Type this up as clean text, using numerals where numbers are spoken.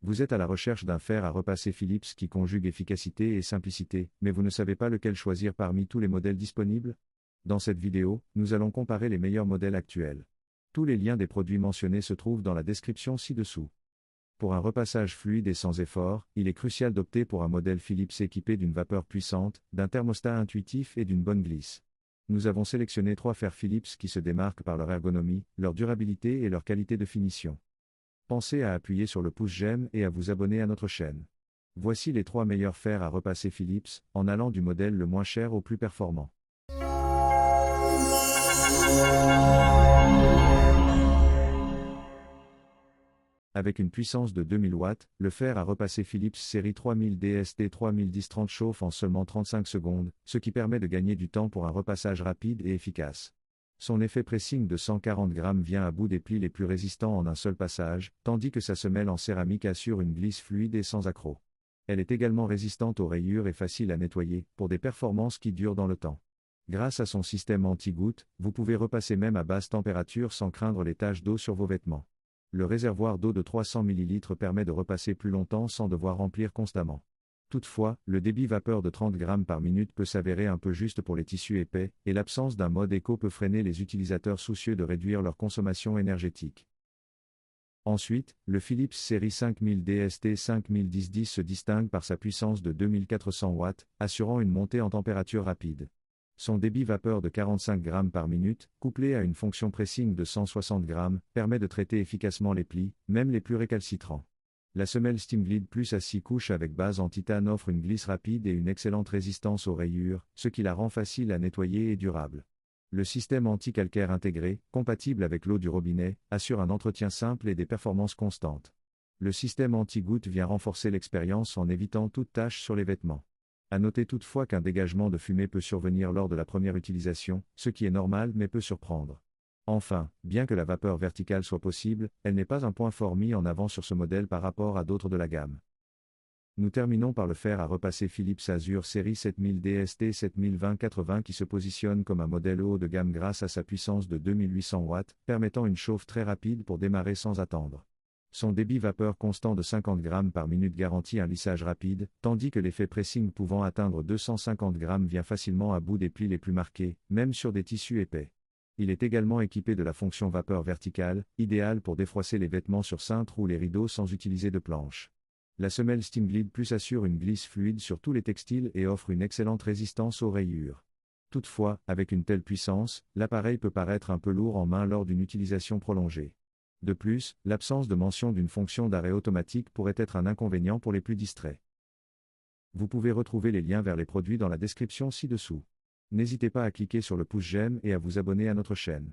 Vous êtes à la recherche d'un fer à repasser Philips qui conjugue efficacité et simplicité, mais vous ne savez pas lequel choisir parmi tous les modèles disponibles? Dans cette vidéo, nous allons comparer les meilleurs modèles actuels. Tous les liens des produits mentionnés se trouvent dans la description ci-dessous. Pour un repassage fluide et sans effort, il est crucial d'opter pour un modèle Philips équipé d'une vapeur puissante, d'un thermostat intuitif et d'une bonne glisse. Nous avons sélectionné 3 fers Philips qui se démarquent par leur ergonomie, leur durabilité et leur qualité de finition. Pensez à appuyer sur le pouce j'aime et à vous abonner à notre chaîne. Voici les 3 meilleurs fers à repasser Philips, en allant du modèle le moins cher au plus performant. Avec une puissance de 2000 watts, le fer à repasser Philips série 3000 DST 3010-30 chauffe en seulement 35 secondes, ce qui permet de gagner du temps pour un repassage rapide et efficace. Son effet pressing de 140 grammes vient à bout des plis les plus résistants en un seul passage, tandis que sa semelle en céramique assure une glisse fluide et sans accroc. Elle est également résistante aux rayures et facile à nettoyer, pour des performances qui durent dans le temps. Grâce à son système anti-goutte, vous pouvez repasser même à basse température sans craindre les taches d'eau sur vos vêtements. Le réservoir d'eau de 300 ml permet de repasser plus longtemps sans devoir remplir constamment. Toutefois, le débit vapeur de 30 grammes par minute peut s'avérer un peu juste pour les tissus épais, et l'absence d'un mode éco peut freiner les utilisateurs soucieux de réduire leur consommation énergétique. Ensuite, le Philips série 5000 DST 5010-10 se distingue par sa puissance de 2400 watts, assurant une montée en température rapide. Son débit vapeur de 45 grammes par minute, couplé à une fonction pressing de 160 grammes, permet de traiter efficacement les plis, même les plus récalcitrants. La semelle SteamGlide Plus à 6 couches avec base en titane offre une glisse rapide et une excellente résistance aux rayures, ce qui la rend facile à nettoyer et durable. Le système anti-calcaire intégré, compatible avec l'eau du robinet, assure un entretien simple et des performances constantes. Le système anti-goutte vient renforcer l'expérience en évitant toute tache sur les vêtements. À noter toutefois qu'un dégagement de fumée peut survenir lors de la première utilisation, ce qui est normal mais peut surprendre. Enfin, bien que la vapeur verticale soit possible, elle n'est pas un point fort mis en avant sur ce modèle par rapport à d'autres de la gamme. Nous terminons par le fer à repasser Philips Azure série 7000 DST 7020-80 qui se positionne comme un modèle haut de gamme grâce à sa puissance de 2800 watts, permettant une chauffe très rapide pour démarrer sans attendre. Son débit vapeur constant de 50 grammes par minute garantit un lissage rapide, tandis que l'effet pressing pouvant atteindre 250 grammes vient facilement à bout des plis les plus marqués, même sur des tissus épais. Il est également équipé de la fonction vapeur verticale, idéale pour défroisser les vêtements sur cintre ou les rideaux sans utiliser de planche. La semelle SteamGlide Plus assure une glisse fluide sur tous les textiles et offre une excellente résistance aux rayures. Toutefois, avec une telle puissance, l'appareil peut paraître un peu lourd en main lors d'une utilisation prolongée. De plus, l'absence de mention d'une fonction d'arrêt automatique pourrait être un inconvénient pour les plus distraits. Vous pouvez retrouver les liens vers les produits dans la description ci-dessous. N'hésitez pas à cliquer sur le pouce j'aime et à vous abonner à notre chaîne.